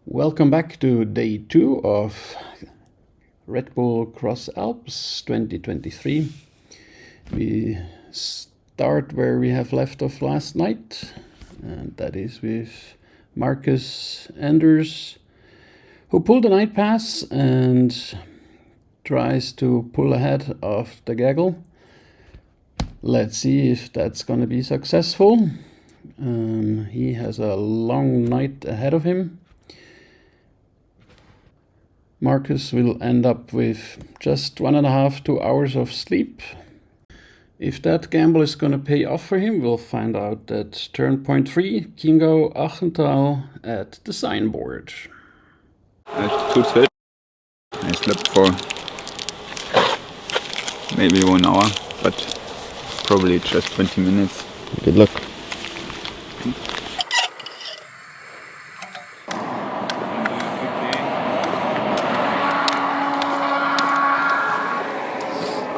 Welcome back to day 2 of Red Bull Cross Alps 2023. We start where we have left off last night, and that is with Marcus Anders, who pulled a night pass and tries to pull ahead of the Gaggle. Let's see if that's going to be successful. He has a long night ahead of him. Marcus will end up with just 1.5–2 hours of sleep. If that gamble is going to pay off for him, we'll find out at turn point 3, Chiemgau Achental at the signboard. It's too sweet. I slept for maybe 1 hour, but probably just 20 minutes. Good luck.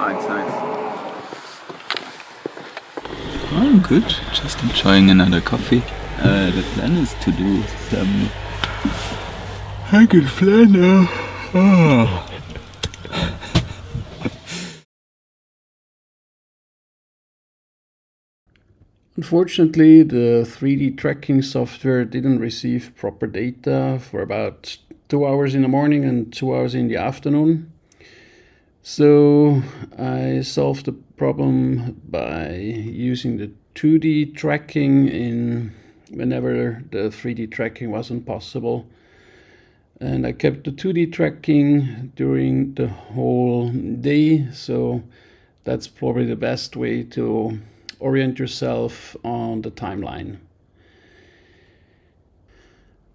It's nice. I'm good, just enjoying another coffee. The plan is to do some Gaggle now. Oh. Unfortunately, the 3D tracking software didn't receive proper data for about 2 hours in the morning and 2 hours in the afternoon. So I solved the problem by using the 2D tracking whenever the 3D tracking wasn't possible. And I kept the 2D tracking during the whole day, so that's probably the best way to orient yourself on the timeline.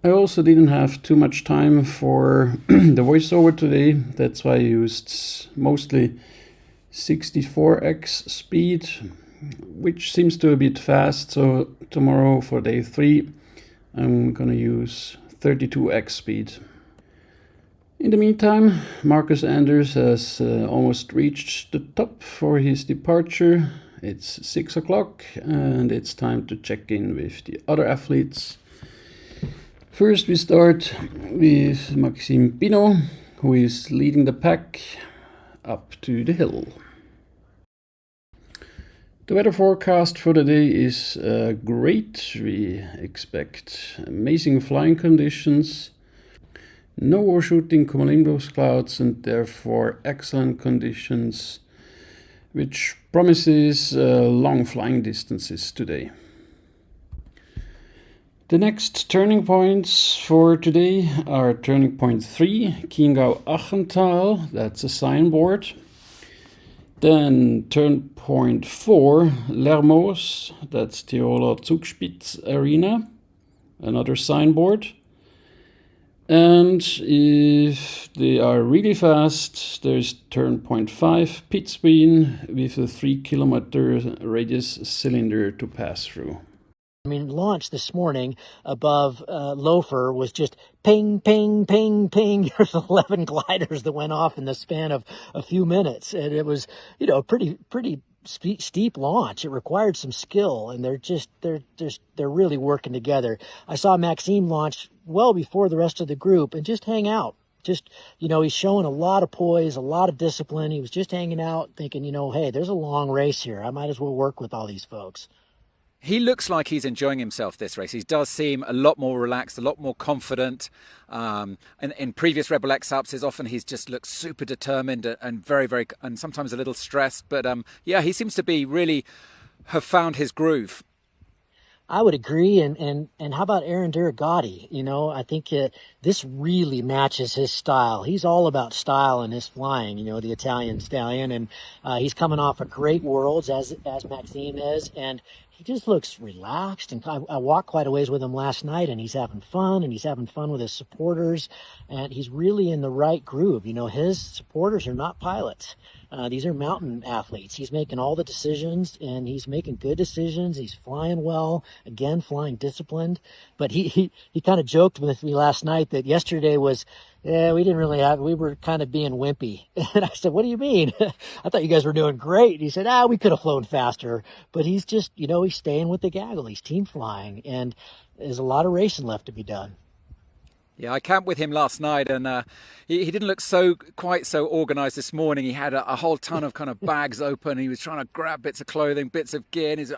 I also didn't have too much time for the voiceover today. That's why I used mostly 64x speed, which seems to be a bit fast. So tomorrow for day 3, I'm gonna use 32x speed. In the meantime, Marcus Anders has almost reached the top for his departure. It's 6 o'clock and it's time to check in with the other athletes. First we start with Maxime Pinot, who is leading the pack up to the hill. The weather forecast for the day is great. We expect amazing flying conditions, no overshooting cumulonimbus clouds, and therefore excellent conditions, which promises long flying distances today. The next turning points for today are turning point 3, Chiemgau Achental, that's a signboard. Then turn point 4, Lermoos, that's Tiroler Zugspitz Arena, another signboard. And if they are really fast, there's turn point 5, Pitzwien, with a 3-kilometer radius cylinder to pass through. I mean, launch this morning above Loafer was just ping, ping, ping, ping. There's 11 gliders that went off in the span of a few minutes. And it was, pretty steep launch. It required some skill, and they're really working together. I saw Maxime launch well before the rest of the group and just hang out. Just, he's showing a lot of poise, a lot of discipline. He was just hanging out thinking, hey, there's a long race here. I might as well work with all these folks. He looks like he's enjoying himself this race. He does seem a lot more relaxed, a lot more confident. And in previous Red Bull X-Alps, often he's just looked super determined and very, very, and sometimes a little stressed. But yeah, he seems to be really have found his groove. I would agree. And how about Aaron Duragatti? I think this really matches his style. He's all about style in his flying, the Italian stallion. And he's coming off a great Worlds, as Maxime is. And he just looks relaxed. And I walked quite a ways with him last night, and he's having fun, and he's having fun with his supporters. And he's really in the right groove. His supporters are not pilots. These are mountain athletes. He's making all the decisions, and he's making good decisions. He's flying well, again, flying disciplined. But he kind of joked with me last night that yesterday was, we were kind of being wimpy. And I said, what do you mean? I thought you guys were doing great. And he said, we could have flown faster. But he's just, he's staying with the Gaggle. He's team flying, and there's a lot of racing left to be done. Yeah, I camped with him last night, and he didn't look quite so organised this morning. He had a whole ton of kind of bags open. He was trying to grab bits of clothing, bits of gear, and he's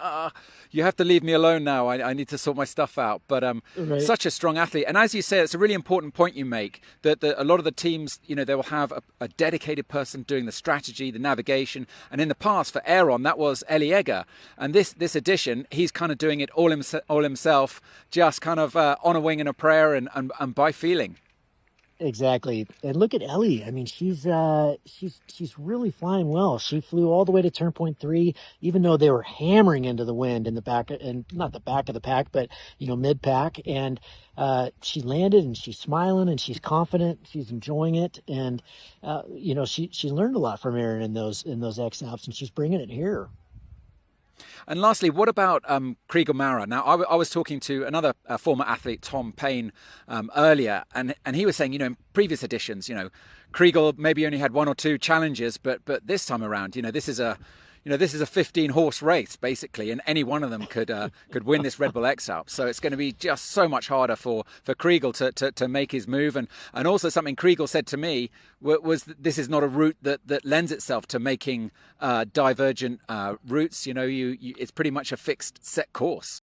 you have to leave me alone now. I need to sort my stuff out. But Right. such a strong athlete, and as you say, it's a really important point you make that a lot of the teams, they will have a dedicated person doing the strategy, the navigation, and in the past for Aaron, that was Eli Egger, and this edition, he's kind of doing it all himself, just kind of on a wing and a prayer, and by feeling. Exactly. And look at Ellie. I mean, she's really flying well. She flew all the way to turn point three, even though they were hammering into the wind in the back, and not the back of the pack, but mid pack. And she landed, and she's smiling, and she's confident. She's enjoying it, and she learned a lot from Erin in those X-Alps, and she's bringing it here. And lastly, what about Kriegel Mara? Now, I was talking to another former athlete, Tom Payne, earlier, and he was saying, in previous editions, Kriegel maybe only had one or two challenges, but this time around, this is a 15 horse race basically, and any one of them could win this Red Bull X-Alps. So it's going to be just so much harder for Kriegel to make his move. And also something Kriegel said to me was that this is not a route that lends itself to making divergent routes. It's pretty much a fixed set course.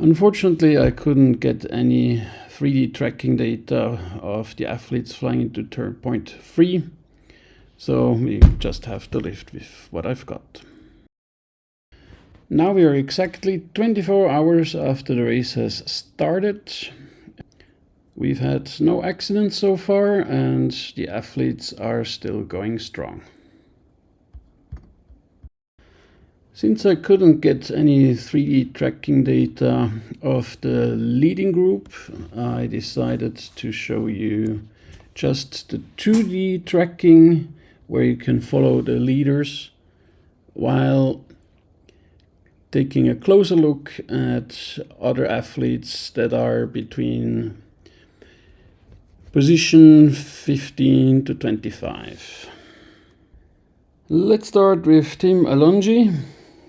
Unfortunately, I couldn't get any 3D tracking data of the athletes flying into turn point 3, so we just have to live with what I've got. Now we are exactly 24 hours after the race has started. We've had no accidents so far, and the athletes are still going strong. Since I couldn't get any 3D tracking data of the leading group, I decided to show you just the 2D tracking where you can follow the leaders while taking a closer look at other athletes that are between position 15 to 25. Let's start with Tim Alongi.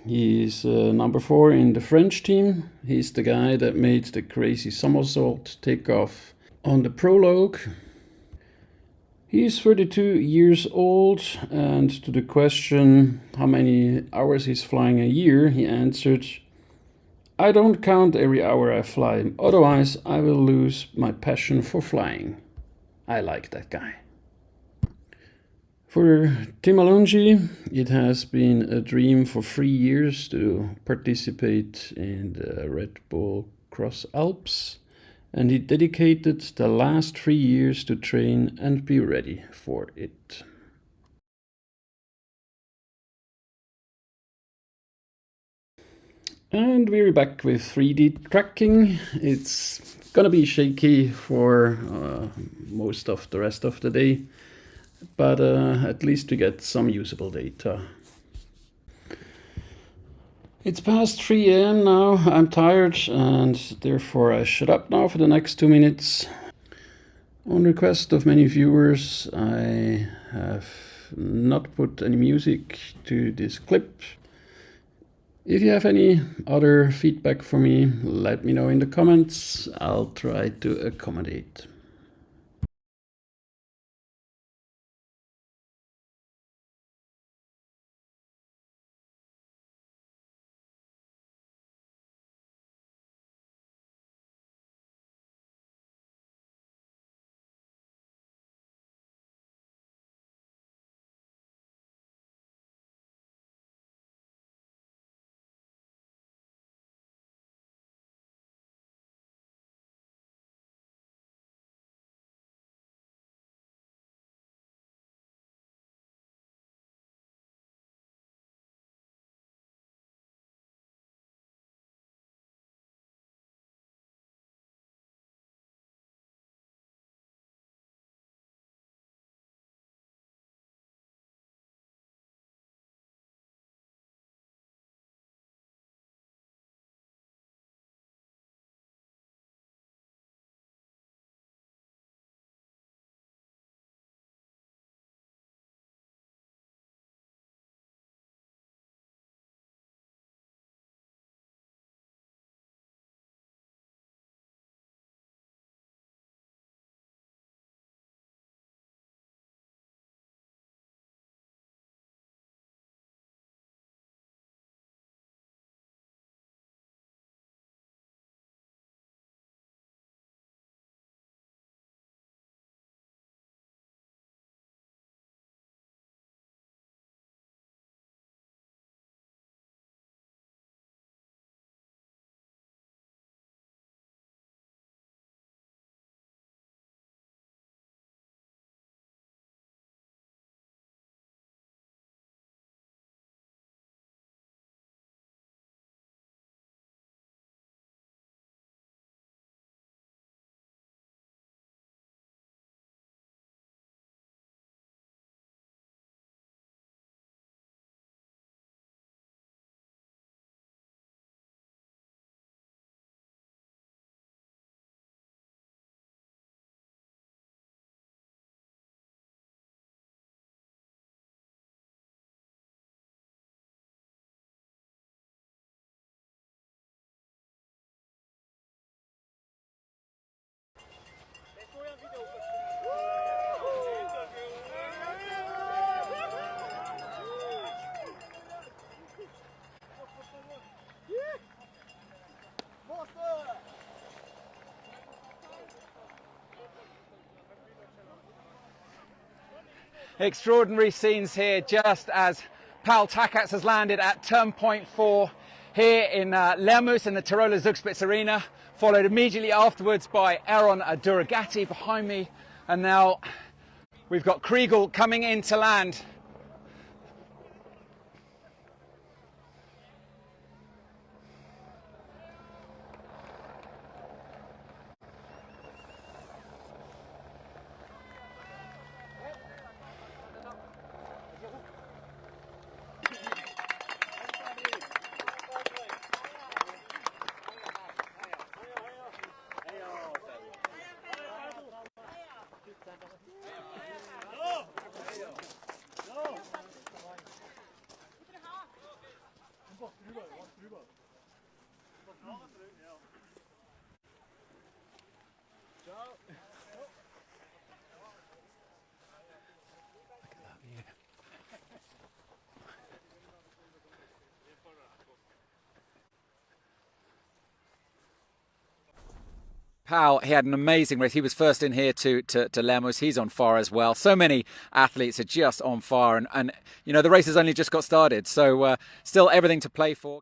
He's number 4 in the French team. He's the guy that made the crazy somersault takeoff on the prologue. He's 32 years old, and to the question how many hours he's flying a year, he answered, "I don't count every hour I fly, otherwise I will lose my passion for flying." I like that guy. For Tim Alongi, it has been a dream for 3 years to participate in the Red Bull X-Alps, and he dedicated the last 3 years to train and be ready for it. And we're back with 3D tracking. It's gonna be shaky for most of the rest of the day, but at least to get some usable data. It's past 3 a.m. now. I'm tired, and therefore I shut up now for the next 2 minutes. On request of many viewers, I have not put any music to this clip. If you have any other feedback for me, let me know in the comments. I'll try to accommodate. Extraordinary scenes here just as Paul Takats has landed at turn point 4 here in Lermoos in the Tiroler Zugspitze Arena, followed immediately afterwards by Aaron Duragati behind me, and now we've got Kriegel coming in to land. Powell, he had an amazing race. He was first in here to Lermoos. He's on fire as well. So many athletes are just on fire. And you know, the race has only just got started. So still everything to play for.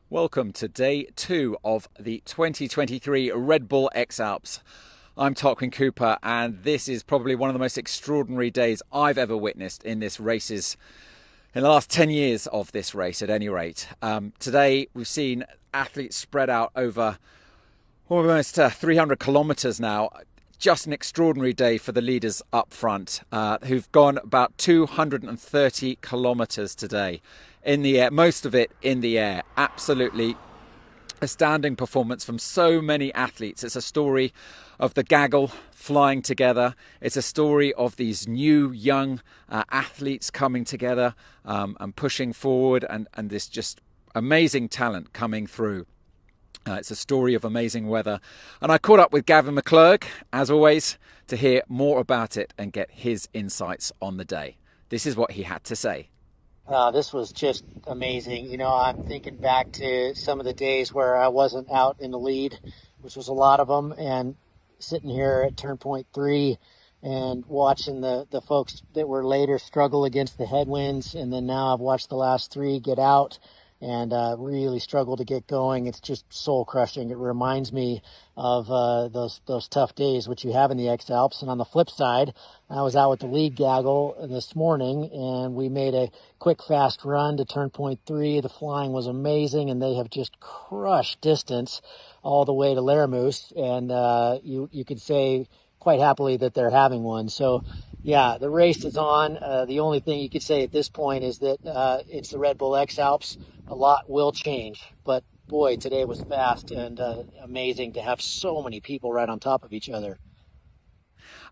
Welcome to day 2 of the 2023 Red Bull X-Alps. I'm Tarquin Cooper, and this is probably one of the most extraordinary days I've ever witnessed in the last 10 years of this race at any rate. Today we've seen athletes spread out over almost 300 kilometres now. Just an extraordinary day for the leaders up front, who've gone about 230 kilometres today in the air, most of it in the air. Absolutely astounding performance from so many athletes. It's a story of the Gaggle flying together. It's a story of these new young athletes coming together and pushing forward, and this just amazing talent coming through. It's a story of amazing weather. And I caught up with Gavin McClurg, as always, to hear more about it and get his insights on the day. This is what he had to say. This was just amazing. You know, I'm thinking back to some of the days where I wasn't out in the lead, which was a lot of them, and sitting here at turn point 3 and watching the folks that were later struggle against the headwinds. And then now I've watched the last 3 get out and really struggle to get going. It's just soul crushing. It reminds me of those tough days which you have in the X-Alps. And on the flip side, I was out with the lead Gaggle this morning, and we made a quick fast run to turn point 3. The flying was amazing, and they have just crushed distance all the way to Laramouche. And you could say quite happily that they're having one. So yeah, the race is on. The only thing you could say at this point is that it's the Red Bull X-Alps. A lot will change, but boy, today was fast and amazing to have so many people right on top of each other.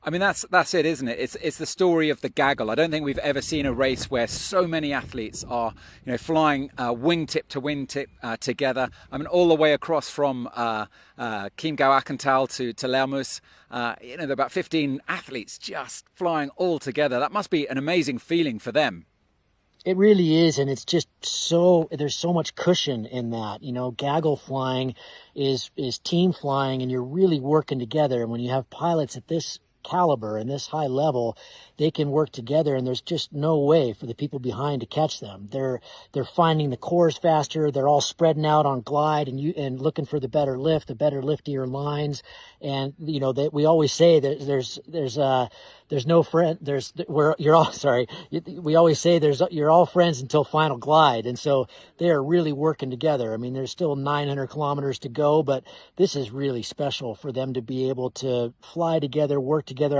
I mean, that's it, isn't it? It's the story of the Gaggle. I don't think we've ever seen a race where so many athletes are, flying wingtip to wingtip together. I mean, all the way across from Chiemgau Achental to Laramouche. There are about 15 athletes just flying all together. That must be an amazing feeling for them. It really is, and it's just there's so much cushion in that. Gaggle flying is team flying, and you're really working together. And when you have pilots at this caliber and this high level, they can work together, and there's just no way for the people behind to catch them. They're finding the cores faster. They're all spreading out on glide and looking for the better liftier lines. And that we always say that there's no friend. We always say you're all friends until final glide, and so they are really working together. I mean, there's still 900 kilometers to go, but this is really special for them to be able to fly together, work together.